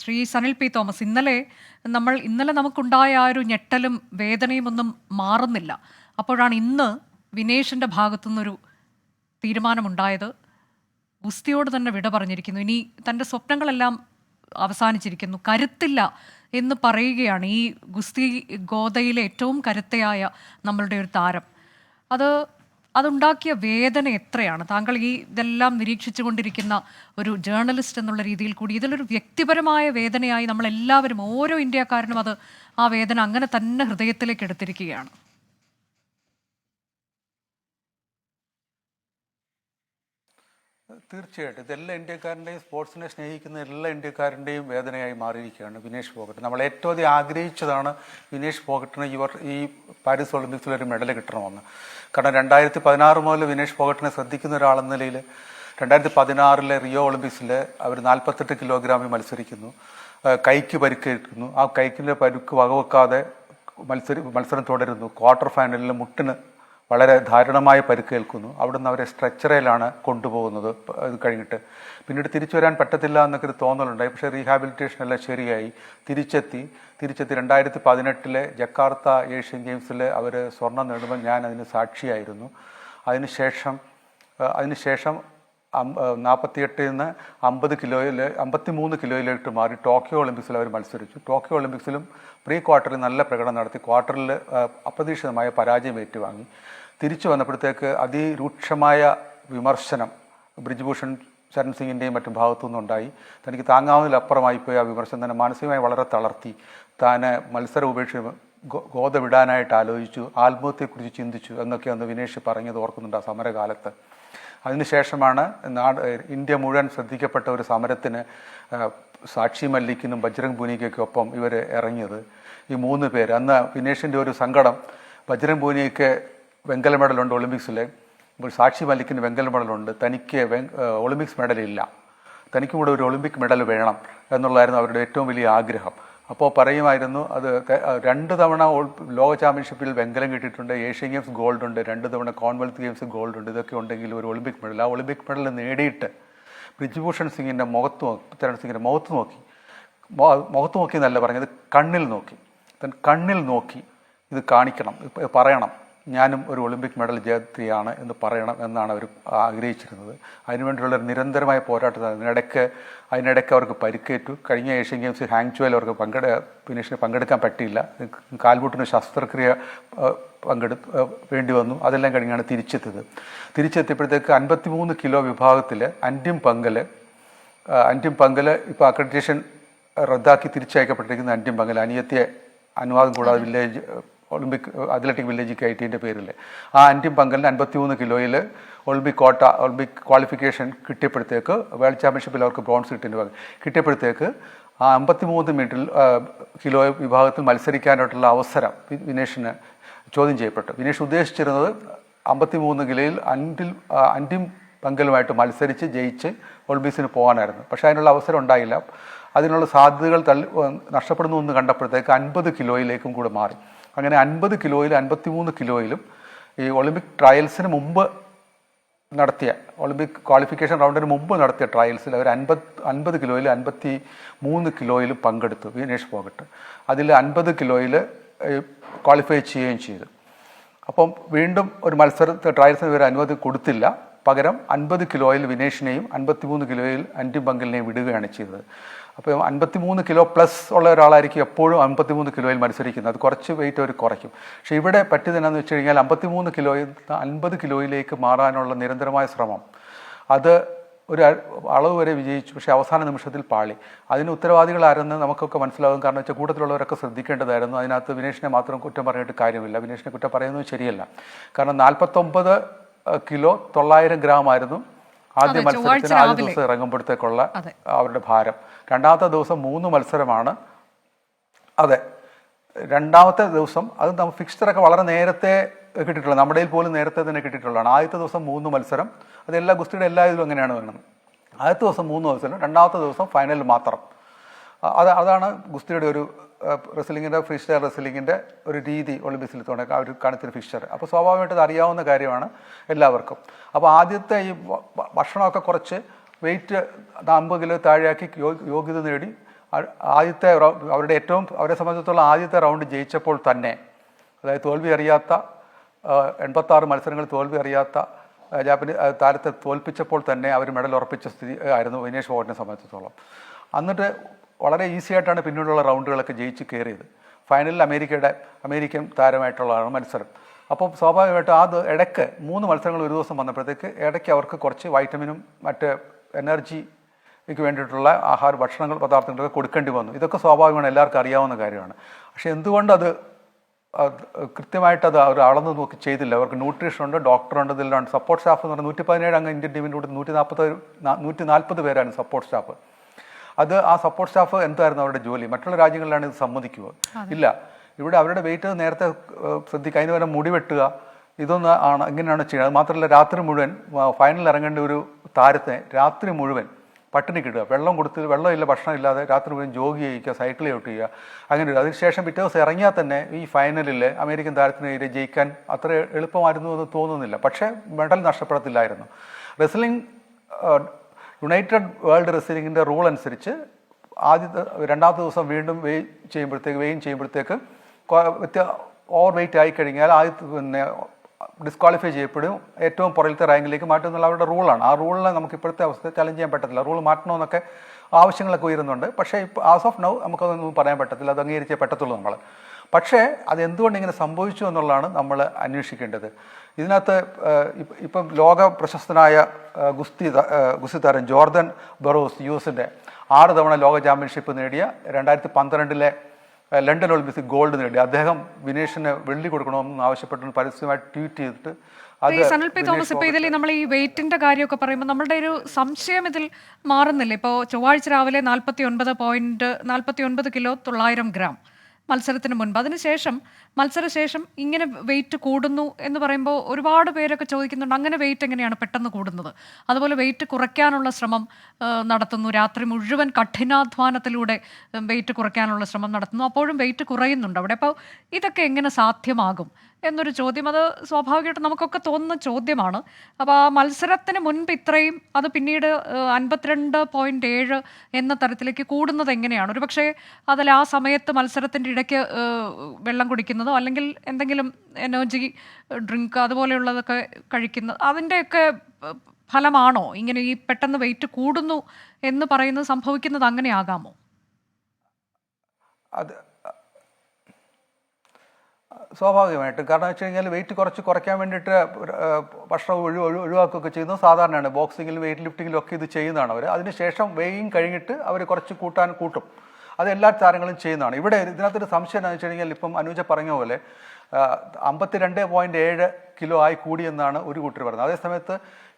Shri Sanil P Thomas, ഇന്നലെ നമുക്കുണ്ടായ ആ ഒരു ഞെട്ടലും വേദനയും ഒന്നും മാറുന്നില്ല. അപ്പോഴാണ് ഇന്ന് വിനേഷിന്റെ ഭാഗത്തുനിന്നൊരു തീരുമാനമുണ്ടായത്. ഗുസ്തിയോട് തന്നെ വിട പറഞ്ഞിരിക്കുന്നു. ഇനി തൻ്റെ സ്വപ്നങ്ങളെല്ലാം അവസാനിച്ചിരിക്കുന്നു, കരുത്തില്ല എന്ന് പറയുകയാണ് ഈ ഗുസ്തി ഗോദയിലെ ഏറ്റവും കരുത്തയായ നമ്മളുടെ ഒരു താരം. അതുണ്ടാക്കിയ വേദന എത്രയാണ്? താങ്കൾ ഇതെല്ലാം നിരീക്ഷിച്ചു കൊണ്ടിരിക്കുന്ന ഒരു ജേർണലിസ്റ്റ് എന്നുള്ള രീതിയിൽ കൂടി ഇതിലൊരു വ്യക്തിപരമായ വേദനയായി നമ്മളെല്ലാവരും, ഓരോ ഇന്ത്യക്കാരനും ആ വേദന അങ്ങനെ തന്നെ ഹൃദയത്തിലേക്ക് എടുത്തിരിക്കുകയാണ്. തീർച്ചയായിട്ടും ഇതെല്ലാ ഇന്ത്യക്കാരൻ്റെയും, സ്പോർട്സിനെ സ്നേഹിക്കുന്ന എല്ലാ ഇന്ത്യക്കാരൻ്റെയും വേദനയായി മാറിയിരിക്കുകയാണ് വിനേഷ് ഫോഗട്ട്. നമ്മൾ ഏറ്റവും അധികം ആഗ്രഹിച്ചതാണ് വിനേഷ് ഫോഗട്ടിന് ഈ പാരീസ് ഒളിമ്പിക്സിലൊരു മെഡൽ കിട്ടണമെന്ന്. കാരണം 2016 മുതൽ വിനേഷ് ഫോഗട്ടിനെ ശ്രദ്ധിക്കുന്ന ഒരാളെന്ന നിലയിൽ 2016 റിയോ ഒളിമ്പിക്സിൽ അവർ 48 കിലോഗ്രാമിൽ മത്സരിക്കുന്നു. കൈക്ക് പരിക്കേൽക്കുന്നു. ആ കൈക്കിൻ്റെ പരുക്ക് വകവെക്കാതെ മത്സരം തുടരുന്നു. ക്വാർട്ടർ ഫൈനലിൽ മുട്ടിന് വളരെ ദാരുണമായ പരിക്കേൽക്കുന്നു. അവിടുന്ന് അവരെ സ്ട്രെച്ചറിലാണ് കൊണ്ടുപോകുന്നത്. ഇത് കഴിഞ്ഞിട്ട് പിന്നീട് തിരിച്ചു വരാൻ പറ്റത്തില്ല എന്നൊക്കെ ഒരു തോന്നലുണ്ടായി. പക്ഷേ റീഹാബിലിറ്റേഷൻ എല്ലാം ശരിയായി തിരിച്ചെത്തി 2018 ജക്കാർത്ത ഏഷ്യൻ ഗെയിംസിൽ അവർ സ്വർണം നേടുമ്പോൾ ഞാൻ അതിന് സാക്ഷിയായിരുന്നു. അതിനുശേഷം 48 നിന്ന് 53 കിലോയിലേക്ക് മാറി ടോക്കിയോ ഒളിമ്പിക്സിൽ അവർ മത്സരിച്ചു. ടോക്കിയോ ഒളിമ്പിക്സിലും പ്രീ ക്വാർട്ടറിൽ നല്ല പ്രകടനം നടത്തി. ക്വാർട്ടറിൽ അപ്രതീക്ഷിതമായ പരാജയം ഏറ്റുവാങ്ങി. തിരിച്ചു വന്നപ്പോഴത്തേക്ക് അതിരൂക്ഷമായ വിമർശനം ബ്രിജ്ഭൂഷൺ ശരൺ സിംഗിൻ്റെയും മറ്റും ഭാഗത്തുനിന്നുണ്ടായി. തനിക്ക് താങ്ങാവുന്നതിലപ്പുറമായിപ്പോയി. ആ വിമർശനം തന്നെ മാനസികമായി വളരെ തളർത്തി. താൻ മത്സരം ഉപേക്ഷിച്ച് ഗോദ വിടാനായിട്ട് ആലോചിച്ചു, ആത്മഹത്യയെക്കുറിച്ച് ചിന്തിച്ചു എന്നൊക്കെ അന്ന് വിനേഷ് പറഞ്ഞത് ഓർക്കുന്നുണ്ട് ആ സമരകാലത്ത്. അതിനുശേഷമാണ് ഇന്ത്യ മുഴുവൻ ശ്രദ്ധിക്കപ്പെട്ട ഒരു സമരത്തിന് സാക്ഷി മല്ലിക്കിനും ബജ്രംഗ് പൂനിയയ്ക്കൊക്കെ ഒപ്പം ഇവർ ഇറങ്ങിയത്. ഈ 3 പേര്. അന്ന് വിനേഷിൻ്റെ ഒരു സങ്കടം, ബജ്രംഗ് പൂനിയയ്ക്ക് വെങ്കല മെഡലുണ്ട് ഒളിമ്പിക്സിൽ, സാക്ഷി മല്ലിക്കിന് വെങ്കല മെഡലുണ്ട്, തനിക്ക് ഒളിമ്പിക്സ് മെഡലില്ല, തനിക്കും കൂടെ ഒരു ഒളിമ്പിക് മെഡൽ വേണം എന്നുള്ളതായിരുന്നു അവരുടെ ഏറ്റവും വലിയ ആഗ്രഹം. അപ്പോൾ പറയുമായിരുന്നു, അത് 2 തവണ ലോക ചാമ്പ്യൻഷിപ്പിൽ വെങ്കലം കിട്ടിയിട്ടുണ്ട്, ഏഷ്യൻ ഗെയിംസ് ഗോൾഡ് ഉണ്ട്, 2 തവണ കോമൺവെൽത്ത് ഗെയിംസ് ഗോൾഡ് ഉണ്ട്. ഇതൊക്കെ ഉണ്ടെങ്കിൽ ഒരു ഒളിമ്പിക് മെഡൽ, ആ ഒളിമ്പിക് മെഡൽ നേടിയിട്ട് ബ്രിജ്ഭൂഷൺ സിംഗിൻ്റെ മുഖത്ത് നോക്കി എന്നല്ല പറഞ്ഞത്, കണ്ണിൽ നോക്കി ഇത് കാണിക്കണം, പറയണം, ഞാനും ഒരു ഒളിമ്പിക് മെഡൽ ജേത്രിയാണ് എന്ന് പറയണം എന്നാണ് അവർ ആഗ്രഹിച്ചിരുന്നത്. അതിനുവേണ്ടിയുള്ള ഒരു നിരന്തരമായ പോരാട്ടം. അതിനിടയ്ക്ക് അവർക്ക് പരിക്കേറ്റു. കഴിഞ്ഞ ഏഷ്യൻ ഗെയിംസ് ഹാങ്ചുവയിൽ അവർക്ക് ഫിനിഷിന് പങ്കെടുക്കാൻ പറ്റിയില്ല. കാൽമുട്ടിന് ശസ്ത്രക്രിയ വേണ്ടി വന്നു. അതെല്ലാം കഴിഞ്ഞാണ് തിരിച്ചെത്തിയപ്പോഴത്തേക്ക് 53 കിലോ വിഭാഗത്തിൽ അന്തിം പങ്കൽ ഇപ്പോൾ അക്രഡിറ്റേഷൻ റദ്ദാക്കി തിരിച്ചയക്കപ്പെട്ടിരിക്കുന്ന അന്തിം പങ്കൽ, അനിയത്തിയെ അനുവാദം കൂടാതെ ഒളിമ്പിക് അത്ലറ്റിക് വില്ലേജ് കയറ്റിൻ്റെ പേരിൽ ആ അന്തിം പങ്കലിന് 53 കിലോയിൽ ഒളിമ്പിക് ക്വാളിഫിക്കേഷൻ കിട്ടിയപ്പോഴത്തേക്ക്, വേൾഡ് ചാമ്പ്യൻഷിപ്പിൽ അവർക്ക് ബ്രോൺസ് കിട്ടിയപ്പോഴത്തേക്ക് ആ 53 കിലോ വിഭാഗത്തിൽ മത്സരിക്കാനായിട്ടുള്ള അവസരം വിനേഷിന് ചോദ്യം ചെയ്യപ്പെട്ടു. വിനേഷ് ഉദ്ദേശിച്ചിരുന്നത് 53 കിലോയിൽ അന്തിം പങ്കലുമായിട്ട് മത്സരിച്ച് ജയിച്ച് ഒളിമ്പിക്സിന് പോകാനായിരുന്നു. പക്ഷേ അതിനുള്ള അവസരം ഉണ്ടായില്ല. അതിനുള്ള സാധ്യതകൾ നഷ്ടപ്പെടുന്നു എന്ന് കണ്ടപ്പോഴത്തേക്ക് 50 കിലോയിലേക്കും കൂടെ മാറി. അങ്ങനെ 50 കിലോയിലും 53 കിലോയിലും ഈ ഒളിമ്പിക് ട്രയൽസിന് മുമ്പ് നടത്തിയ, ഒളിമ്പിക് ക്വാളിഫിക്കേഷൻ റൗണ്ടിന് മുമ്പ് നടത്തിയ ട്രയൽസിൽ അവർ 50 കിലോയിൽ 53 കിലോയിലും പങ്കെടുത്തു വിനേഷ് ഫോഗട്ട്. അതിൽ 50 കിലോയിൽ ക്വാളിഫൈ ചെയ്യുകയും ചെയ്തു. അപ്പം വീണ്ടും ഒരു ട്രയൽസിന് ഇവർ അനുമതി കൊടുത്തില്ല. പകരം 50 കിലോയിൽ വിനേഷിനെയും 53 കിലോയിൽ അന്തിം പങ്കലിനെയും വിടുകയാണ് ചെയ്തത്. അപ്പോൾ 53 കിലോ പ്ലസ് ഉള്ള ഒരാളായിരിക്കും എപ്പോഴും 53 കിലോയിൽ മത്സരിക്കുന്നത്. അത് കുറച്ച് വെയിറ്റ് അവർ കുറയ്ക്കും. പക്ഷേ ഇവിടെ പറ്റിയത് എന്താണെന്ന് വെച്ച് കഴിഞ്ഞാൽ 53 കിലോയിൽ 50 കിലോയിലേക്ക് മാറാനുള്ള നിരന്തരമായ ശ്രമം, അത് ഒരു അളവ് വരെ വിജയിച്ചു. പക്ഷേ അവസാന നിമിഷത്തിൽ പാളി. അതിന് ഉത്തരവാദികളാരെന്ന് നമുക്കൊക്കെ മനസ്സിലാകും. കാരണം വെച്ചാൽ കൂട്ടത്തിലുള്ളവരൊക്കെ ശ്രദ്ധിക്കേണ്ടതായിരുന്നു. അതിനകത്ത് വിനേഷിനെ മാത്രം കുറ്റം പറഞ്ഞിട്ട് കാര്യമില്ല. വിനേഷിനെ കുറ്റം പറയുന്നത് ശരിയല്ല. കാരണം 49 കിലോ 900 ഗ്രാം ആയിരുന്നു ആദ്യ മത്സരത്തിന് ആദ്യ ദിവസം ഇറങ്ങുമ്പോഴത്തേക്കുള്ള അവരുടെ ഭാരം. രണ്ടാമത്തെ ദിവസം 3 മത്സരമാണ്. അതെ, രണ്ടാമത്തെ ദിവസം അത് നമ്മൾ ഫിക്സ്ചറൊക്കെ വളരെ നേരത്തെ കിട്ടിയിട്ടുള്ളത്, നമ്മുടെ പോലും നേരത്തെ തന്നെ കിട്ടിയിട്ടുള്ളതാണ്. ആദ്യത്തെ ദിവസം 3 മത്സരം, അത് ഗുസ്തിയുടെ എല്ലാ ഇതിലും അങ്ങനെയാണ് വേണം. ആദ്യത്തെ ദിവസം 3 മത്സരം, രണ്ടാമത്തെ ദിവസം ഫൈനൽ മാത്രം. അതാണ് ഗുസ്തിയുടെ ഒരു ഫ്രീ സ്റ്റൈൽ റെസ്ലിങ്ങിൻ്റെ ഒരു രീതി. ഒളിമ്പിക്സിൽ തുടങ്ങി അവർ കാണിച്ചൊരു ഫിക്സ്ചർ. അപ്പോൾ സ്വാഭാവികമായിട്ട് അത് അറിയാവുന്ന കാര്യമാണ് എല്ലാവർക്കും. അപ്പോൾ ആദ്യത്തെ ഈ ഭക്ഷണമൊക്കെ കുറച്ച് വെയിറ്റ് 50 കിലോ താഴെയാക്കി യോഗ്യത നേടി ആദ്യത്തെ അവരെ സംബന്ധിച്ചിടത്തോളം ആദ്യത്തെ റൗണ്ട് ജയിച്ചപ്പോൾ തന്നെ, അതായത് തോൽവി അറിയാത്ത 86 മത്സരങ്ങൾ തോൽവി അറിയാത്ത ജാപ്പനീസ് താരത്തെ തോൽപ്പിച്ചപ്പോൾ തന്നെ അവർ മെഡൽ ഉറപ്പിച്ച സ്ഥിതി ആയിരുന്നു വിനേഷ് ഫോഗട്ടിനെ സംബന്ധിച്ചിടത്തോളം. എന്നിട്ട് വളരെ ഈസി ആയിട്ടാണ് പിന്നീടുള്ള റൗണ്ടുകളൊക്കെ ജയിച്ച് കയറിയത്. ഫൈനലിൽ അമേരിക്കൻ താരമായിട്ടുള്ളതാണ് മത്സരം. അപ്പം സ്വാഭാവികമായിട്ടും ഇടയ്ക്ക് 3 മത്സരങ്ങൾ ഒരു ദിവസം വന്നപ്പോഴത്തേക്ക് ഇടയ്ക്ക് അവർക്ക് കുറച്ച് വൈറ്റമിനും മറ്റ് എനർജിക്ക് വേണ്ടിയിട്ടുള്ള ഭക്ഷണങ്ങൾ പദാർത്ഥങ്ങളൊക്കെ കൊടുക്കേണ്ടി വന്നു. ഇതൊക്കെ സ്വാഭാവികമാണ്, എല്ലാവർക്കും അറിയാവുന്ന കാര്യമാണ്. പക്ഷേ എന്തുകൊണ്ടത് കൃത്യമായിട്ട് അവർ അളന്ന് നോക്കി ചെയ്തില്ല? അവർക്ക് ന്യൂട്രീഷൻ ഉണ്ട്, ഡോക്ടറുണ്ട്, ഇതിലാണ് സപ്പോർട്ട് സ്റ്റാഫ് എന്ന് പറഞ്ഞാൽ 117 അംഗ ഇന്ത്യൻ ടീമിൻ്റെ കൂടെ 140 പേരാണ് സപ്പോർട്ട് സ്റ്റാഫ്. ആ സപ്പോർട്ട് സ്റ്റാഫ് എന്തായിരുന്നു അവരുടെ ജോലി? മറ്റുള്ള രാജ്യങ്ങളിലാണ് ഇത് സമ്മതിക്കുക? ഇല്ല. ഇവിടെ അവരുടെ വെയിറ്റ് നേരത്തെ ശ്രദ്ധിക്കുക, അതിന് വരെ മുടി വെട്ടുക, ഇതൊന്നും ഇങ്ങനെയാണ് ചെയ്യുന്നത്. മാത്രമല്ല രാത്രി മുഴുവൻ ഫൈനലിൽ ഇറങ്ങേണ്ട ഒരു താരത്തെ രാത്രി മുഴുവൻ പട്ടിണി കിട്ടുക, വെള്ളമില്ല, ഭക്ഷണം ഇല്ലാതെ രാത്രി മുഴുവൻ ജോഗ് ചെയ്യിക്കുക, സൈക്കിൾ ഔട്ട് ചെയ്യുക, അങ്ങനെ. അതിനുശേഷം പിറ്റേ ദിവസം ഇറങ്ങിയാൽ തന്നെ ഈ ഫൈനലിൽ അമേരിക്കൻ താരത്തിനെതിരെ ജയിക്കാൻ അത്ര എളുപ്പമായിരുന്നു എന്ന് തോന്നുന്നില്ല. പക്ഷേ മെഡൽ നഷ്ടപ്പെടത്തില്ലായിരുന്നു. റെസ്ലിംഗ് യുണൈറ്റഡ് വേൾഡ് റെസ്ലിംഗിൻ്റെ റൂൾ അനുസരിച്ച് രണ്ടാമത്തെ ദിവസം വീണ്ടും വെയിൻ ചെയ്യുമ്പോഴത്തേക്ക് ഓവർ വെയിറ്റ് ആയിക്കഴിഞ്ഞാൽ ഡിസ്ക്വാളിഫൈ ചെയ്യപ്പെടും, ഏറ്റവും പുറകിലത്തെ റാങ്കിലേക്ക് മാറ്റും എന്നുള്ള അവരുടെ റൂളാണ്. ആ റൂളിനെ നമുക്ക് ഇപ്പോഴത്തെ അവസ്ഥ ചലഞ്ച് ചെയ്യാൻ പറ്റത്തില്ല. റൂൾ മാറ്റണമെന്നൊക്കെ ആവശ്യങ്ങളൊക്കെ ഉയരുന്നുണ്ട്. പക്ഷേ ഇപ്പോൾ ആസ് ഓഫ് നൗ നമുക്കതൊന്നും പറയാൻ പറ്റത്തില്ല, അത് അംഗീകരിച്ചേ പറ്റത്തുള്ളൂ നമ്മൾ. പക്ഷേ അതെന്തുകൊണ്ട് ഇങ്ങനെ സംഭവിച്ചു എന്നുള്ളതാണ് നമ്മൾ അന്വേഷിക്കേണ്ടത്. ഇതിനകത്ത് ഇപ്പം ലോക പ്രശസ്തനായ ഗുസ്തി താരം ജോർദൻ ബറോസ് US-ൻ്റെ 6 തവണ ലോക ചാമ്പ്യൻഷിപ്പ് നേടിയ 2012 ലണ്ടൻ ഒളിമ്പിക്സിൽ ഗോൾഡ് നേടി അദ്ദേഹം വിനേഷിന് വെള്ളി കൊടുക്കണമെന്ന് ആവശ്യപ്പെട്ടു പരസ്യമായിട്ട് ട്വീറ്റ് ചെയ്തിട്ട് സനൽ പി തോമസ്, ഇപ്പോൾ ഇതിൽ നമ്മൾ ഈ വെയിറ്റിന്റെ കാര്യമൊക്കെ പറയുമ്പോൾ നമ്മളുടെ ഒരു സംശയം ഇതിൽ മാറുന്നില്ല. ഇപ്പോൾ ചൊവ്വാഴ്ച രാവിലെ 49 കിലോ 900 ഗ്രാം മത്സരത്തിന് മുൻപ്, അതിനുശേഷം മത്സരശേഷം ഇങ്ങനെ വെയിറ്റ് കൂടുന്നു എന്ന് പറയുമ്പോൾ ഒരുപാട് പേരൊക്കെ ചോദിക്കുന്നുണ്ട്, അങ്ങനെ വെയിറ്റ് എങ്ങനെയാണ് പെട്ടെന്ന് കൂടുന്നത്? അതുപോലെ വെയിറ്റ് കുറയ്ക്കാനുള്ള ശ്രമം നടത്തുന്നു, രാത്രി മുഴുവൻ കഠിനാധ്വാനത്തിലൂടെ വെയിറ്റ് കുറയ്ക്കാനുള്ള ശ്രമം നടത്തുന്നു, അപ്പോഴും വെയിറ്റ് കുറയുന്നുണ്ട് അവിടെ. അപ്പോൾ ഇതൊക്കെ എങ്ങനെ സാധ്യമാകും എന്നൊരു ചോദ്യം, അത് സ്വാഭാവികമായിട്ടും നമുക്കൊക്കെ തോന്നുന്ന ചോദ്യമാണ്. അപ്പോൾ ആ മത്സരത്തിന് മുൻപ് ഇത്രയും, അത് പിന്നീട് 52.7 എന്ന തരത്തിലേക്ക് കൂടുന്നത് എങ്ങനെയാണ്? ഒരു പക്ഷേ അതിൽ ആ സമയത്ത് മത്സരത്തിൻ്റെ ഇടയ്ക്ക് വെള്ളം കുടിക്കുന്നതോ അല്ലെങ്കിൽ എന്തെങ്കിലും എനർജി ഡ്രിങ്ക് അതുപോലെയുള്ളതൊക്കെ കഴിക്കുന്നത്, അതിൻ്റെയൊക്കെ ഫലമാണോ ഇങ്ങനെ ഈ പെട്ടെന്ന് വെയിറ്റ് കൂടുന്നു എന്ന് പറയുന്നത് സംഭവിക്കുന്നത്? അങ്ങനെ ആകാമോ? അത് സ്വാഭാവികമായിട്ടും, കാരണം വെച്ച് കഴിഞ്ഞാൽ വെയിറ്റ് കുറയ്ക്കാൻ വേണ്ടിയിട്ട് ഭക്ഷണം ഒഴിവാക്കുകയൊക്കെ ചെയ്യുന്നത് സാധാരണയാണ്. ബോക്സിങ്ങിലും വെയിറ്റ് ലിഫ്റ്റിങ്ങിലും ഒക്കെ ഇത് ചെയ്യുന്നതാണ് അവർ. അതിനുശേഷം വെയിങ് കഴിഞ്ഞിട്ട് അവർ കുറച്ച് കൂട്ടും. അത് എല്ലാ താരങ്ങളും ചെയ്യുന്നതാണ്. ഇവിടെ ഇതിനകത്തൊരു സംശയം എന്താണെന്ന് വെച്ച് കഴിഞ്ഞാൽ, ഇപ്പം അനുജ പറഞ്ഞ പോലെ 52.7 കിലോ ആയി കൂടിയെന്നാണ് ഒരു കൂട്ടർ പറഞ്ഞത്. അതേസമയത്ത്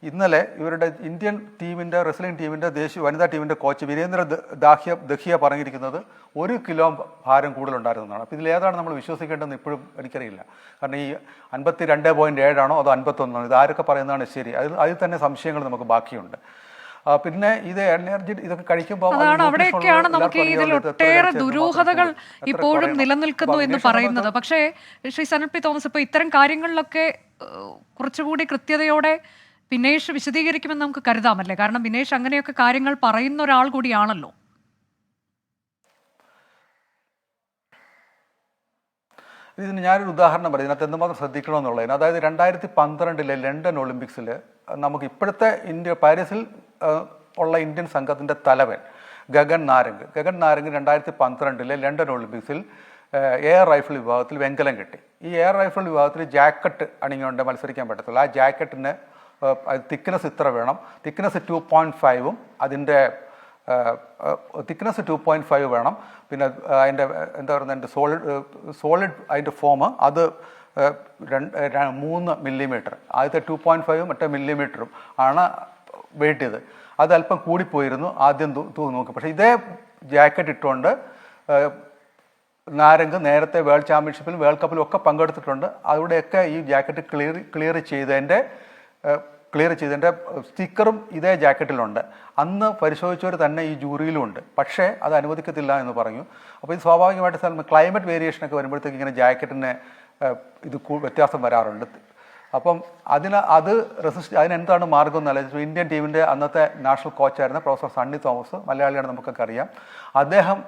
ഇന്നലെ ഇവരുടെ ഇന്ത്യൻ ടീമിൻ്റെ റെസ്ലിംഗ് ടീമിൻ്റെ വനിതാ ടീമിൻ്റെ കോച്ച് വീരേന്ദ്ര ദഹിയ പറഞ്ഞിരിക്കുന്നത് 1 കിലോ ഭാരം കൂടുതലുണ്ടായിരുന്നതാണ്. അപ്പോൾ ഇതിലേതാണ് നമ്മൾ വിശ്വസിക്കേണ്ടതെന്ന് ഇപ്പോഴും എനിക്കറിയില്ല. കാരണം ഈ 52.7 ആണോ അതോ 51 ആണോ, ഇതാരൊക്കെ പറയുന്നതാണ് ശരി? അതിൽ തന്നെ സംശയങ്ങൾ നമുക്ക് ബാക്കിയുണ്ട്. പിന്നെ ഇത് എനർജി ഇതൊക്കെ കഴിക്കുമ്പോൾ അവിടെയൊക്കെയാണ് നമുക്ക് ഇതിൽ ഒട്ടേറെ ദുരൂഹതകൾ ഇപ്പോഴും നിലനിൽക്കുന്നു എന്ന് പറയുന്നത്. പക്ഷേ ശ്രീ സനൽ പി തോമസ്, ഇപ്പോൾ ഇത്തരം കാര്യങ്ങളിലൊക്കെ കുറച്ചുകൂടി കൃത്യതയോടെ വിനേഷ് വിശദീകരിക്കുമെന്ന് നമുക്ക് കരുതാമല്ലേ? കാരണം വിനേഷ് അങ്ങനെയൊക്കെ കാര്യങ്ങൾ പറയുന്ന ഒരാൾ കൂടിയാണല്ലോ. ഇതിന് ഞാനൊരു ഉദാഹരണം പറയും, ഇതിനകത്ത് എന്തുമാത്രം ശ്രദ്ധിക്കണമെന്നുള്ളതിന്. അതായത് 2012 ലണ്ടൻ ഒളിമ്പിക്സിൽ നമുക്ക് ഇപ്പോഴത്തെ പാരീസിൽ ഉള്ള ഇന്ത്യൻ സംഘത്തിൻ്റെ തലവൻ ഗഗൻ നാരംഗ് 2012 ലണ്ടൻ ഒളിമ്പിക്സിൽ എയർ റൈഫിൾ വിഭാഗത്തിൽ വെങ്കലം കിട്ടി. ഈ എയർ റൈഫിൾ വിഭാഗത്തിൽ ജാക്കറ്റ് അണിഞ്ഞുകൊണ്ട് മത്സരിക്കാൻ പറ്റത്തുള്ളൂ. ആ ജാക്കറ്റിന് തിക്നെസ് ഇത്ര വേണം, തിക്നെസ് 2.5 അതിൻ്റെ തിക്നെസ് 2.5 വേണം. പിന്നെ അതിൻ്റെ എന്താ പറയുക, അതിൻ്റെ സോളിഡ് അതിൻ്റെ ഫോം അത് 3 മില്ലിമീറ്റർ, ആദ്യത്തെ 2.5 മറ്റേ മില്ലിമീറ്ററും ആണ് വെയിറ്റ് ചെയ്ത്. അത് അല്പം കൂടിപ്പോയിരുന്നു ആദ്യം നോക്കി. പക്ഷേ ഇതേ ജാക്കറ്റ് ഇട്ടുകൊണ്ട് നാരംഗ് നേരത്തെ വേൾഡ് ചാമ്പ്യൻഷിപ്പിലും വേൾഡ് കപ്പിലും ഒക്കെ പങ്കെടുത്തിട്ടുണ്ട്. അവിടെയൊക്കെ ഈ ജാക്കറ്റ് ക്ലിയർ ചെയ്തതിൻ്റെ സ്റ്റിക്കറും ഇതേ ജാക്കറ്റിലുണ്ട്. അന്ന് പരിശോധിച്ചവർ തന്നെ ഈ ജൂറിയിലുമുണ്ട്. പക്ഷേ അത് അനുവദിക്കത്തില്ല എന്ന് പറഞ്ഞു. അപ്പോൾ ഇത് സ്വാഭാവികമായിട്ട് ക്ലൈമറ്റ് വേരിയേഷനൊക്കെ വരുമ്പോഴത്തേക്ക് ഇങ്ങനെ ജാക്കറ്റിന് ഇത് വ്യത്യാസം വരാറുണ്ട്. അപ്പം അതിനെന്താണ് മാർഗം എന്നല്ല, ഇന്ത്യൻ ടീമിൻ്റെ അന്നത്തെ നാഷണൽ കോച്ചായിരുന്ന പ്രൊഫസർ സണ്ണി തോമസ്, മലയാളിയാണ്, നമുക്കൊക്കെ അറിയാം. അദ്ദേഹം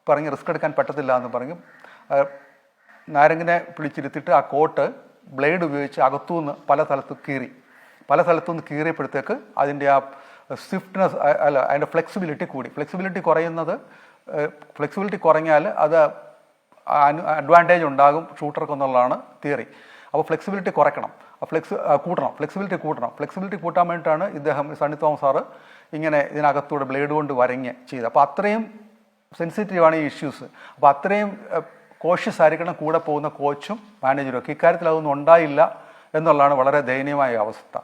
പറഞ്ഞ് റിസ്ക് എടുക്കാൻ പറ്റത്തില്ല എന്ന് പറഞ്ഞ് നാരങ്ങിനെ പിടിച്ചിരുത്തിയിട്ട് ആ കോട്ട് ബ്ലേഡ് ഉപയോഗിച്ച് അകത്തുനിന്ന് പല സ്ഥലത്തുനിന്ന് കീറിയപ്പോഴത്തേക്ക് അതിൻ്റെ ആ സ്വിഫ്റ്റ്നെസ് അതിൻ്റെ ഫ്ലെക്സിബിലിറ്റി കുറഞ്ഞാൽ അത് അഡ്വാൻറ്റേജ് ഉണ്ടാകും ഷൂട്ടർക്ക് എന്നുള്ളതാണ് തിയറി. അപ്പോൾ ഫ്ലെക്സിബിലിറ്റി കൂട്ടാൻ വേണ്ടിയിട്ടാണ് സണ്ണി തോമസ് സാറ് ഇങ്ങനെ ഇതിനകത്തൂടെ ബ്ലേഡ് കൊണ്ട് വരഞ്ഞ് ചെയ്തത്. അപ്പോൾ അത്രയും സെൻസിറ്റീവാണ് ഈ ഇഷ്യൂസ്. അപ്പോൾ അത്രയും കോഷ്യസ് ആയിരിക്കണം കൂടെ പോകുന്ന കോച്ചും മാനേജറും ഒക്കെ. ഇക്കാര്യത്തിൽ അതൊന്നും ഉണ്ടായില്ല എന്നുള്ളതാണ് വളരെ ദയനീയമായ അവസ്ഥ.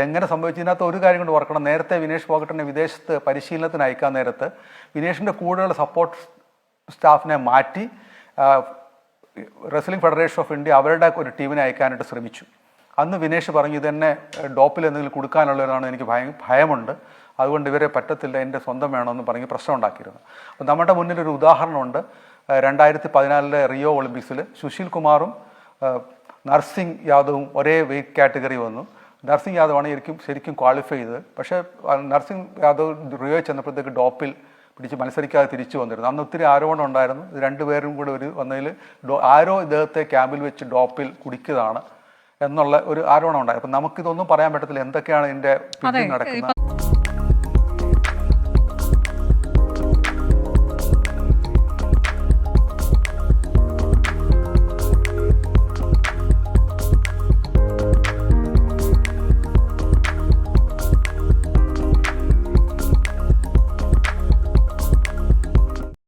എങ്ങനെ സംഭവിച്ചു? ഇതിനകത്ത് ഒരു കാര്യം കൊണ്ട് ഓർക്കണം. നേരത്തെ വിനേഷ് ഫോഗട്ടിനെ വിദേശത്ത് പരിശീലനത്തിന് അയക്കാൻ നേരത്ത് വിനേഷിൻ്റെ കൂടെയുള്ള സപ്പോർട്ട് സ്റ്റാഫിനെ മാറ്റി റെസ്ലിംഗ് ഫെഡറേഷൻ ഓഫ് ഇന്ത്യ അവരുടെ ഒരു ടീമിനെ അയക്കാനായിട്ട് ശ്രമിച്ചു. അന്ന് വിനേഷ് പറഞ്ഞു, ഇതെന്നെ ഡോപ്പിൽ എന്തെങ്കിലും കൊടുക്കാനുള്ളതാണ്, എനിക്ക് ഭയമുണ്ട്, അതുകൊണ്ട് ഇവരെ പറ്റത്തില്ല, എൻ്റെ സ്വന്തം വേണമെന്ന് പറഞ്ഞ് പ്രശ്നം ഉണ്ടാക്കിയിരുന്നു. അപ്പോൾ നമ്മുടെ മുന്നിലൊരു ഉദാഹരണമുണ്ട്. 2014 റിയോ ഒളിമ്പിക്സിൽ സുശീൽ കുമാറും നർസിംഗ് യാദവും ഒരേ വെയ്റ്റ് കാറ്റഗറി വന്നു. നർസിംഗ് യാദവാണ് ശരിക്കും ക്വാളിഫൈ ചെയ്തത്. പക്ഷേ നർസിംഗ് യാദവ് റിയോ ചെന്നപ്പോഴത്തേക്ക് ഡോപ്പിൽ പിടിച്ച് മത്സരിക്കാതെ തിരിച്ചു വന്നിരുന്നു. അന്ന് ഒത്തിരി ആരോപണം ഉണ്ടായിരുന്നു. ഇത് രണ്ടുപേരും കൂടെ വന്നതിൽ ആരോ ഇദ്ദേഹത്തെ ക്യാമ്പിൽ വെച്ച് ഡോപ്പിൽ കുടിക്കുന്നതാണ് എന്നുള്ള ഒരു ആരോപണം ഉണ്ടായി. അപ്പം നമുക്കിതൊന്നും പറയാൻ പറ്റത്തില്ല എന്തൊക്കെയാണ് ഇതിൻ്റെ പിന്നിൽ നടക്കുന്നത്.